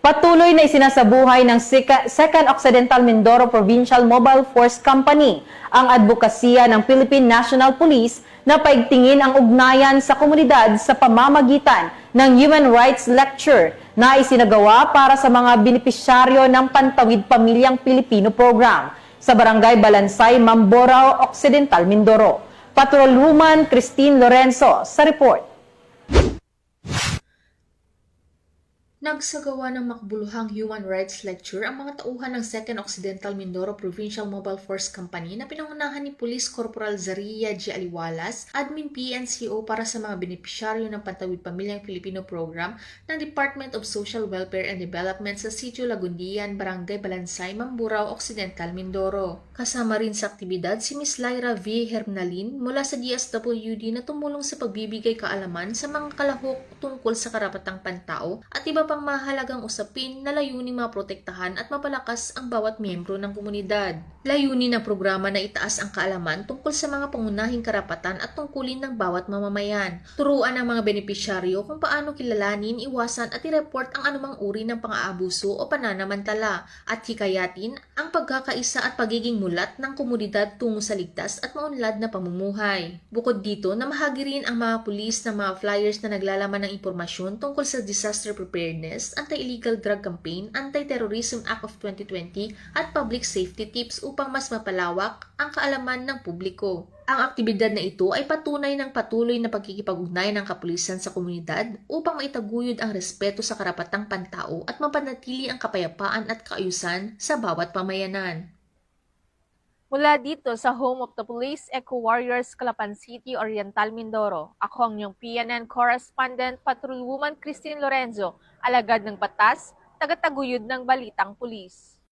Patuloy na isinasabuhay ng Second Occidental Mindoro Provincial Mobile Force Company ang advokasya ng Philippine National Police na paigtingin ang ugnayan sa komunidad sa pamamagitan ng Human Rights Lecture na isinagawa para sa mga benepisyaryo ng Pantawid Pamilyang Pilipino Program sa Barangay Balansay, Mamburao Occidental, Mindoro. Patrolwoman Christine Lorenzo sa report. Nagsagawa ng makbuluhang Human Rights Lecture ang mga tauhan ng Second Occidental Mindoro Provincial Mobile Force Company na pinangunahan ni Police Corporal Zaria G. Aliwalas, Admin PNCO para sa mga benepisyaryo ng Pantawid Pamilyang Pilipino Program ng Department of Social Welfare and Development sa Sitio Lagundian, Barangay Balansay, Mamburao Occidental, Mindoro. Kasama rin sa aktibidad si Ms. Lyra V. Hernalin mula sa DSWD na tumulong sa pagbibigay kaalaman sa mga kalahok tungkol sa karapatang pantao at iba pang mahalagang usapin na layuning maprotektahan at mapalakas ang bawat miyembro ng komunidad. Layunin ng programa na itaas ang kaalaman tungkol sa mga pangunahing karapatan at tungkulin ng bawat mamamayan. Turuan ang mga benepisyaryo kung paano kilalanin, iwasan at i-report ang anumang uri ng pang-aabuso o pananamantala at hikayatin ang pagkakaisa at pagiging mulat ng komunidad tungo sa ligtas at maunlad na pamumuhay. Bukod dito, namahagi rin ang mga pulis ng mga flyers na naglalaman ng impormasyon tungkol sa disaster preparedness, anti-illegal drug campaign, Anti-Terrorism Act of 2020 at public safety tips upang mas mapalawak ang kaalaman ng publiko. Ang aktibidad na ito ay patunay ng patuloy na pagkikipag-ugnayan ng kapulisan sa komunidad upang maitaguyod ang respeto sa karapatang pantao at mapanatili ang kapayapaan at kaayusan sa bawat pamayanan. Mula dito sa home of the Police Eco Warriors, Calapan City, Oriental, Mindoro, ako ang iyong PNN correspondent, Patrolwoman Christine Lorenzo, alagad ng batas, tagataguyod ng balitang pulis.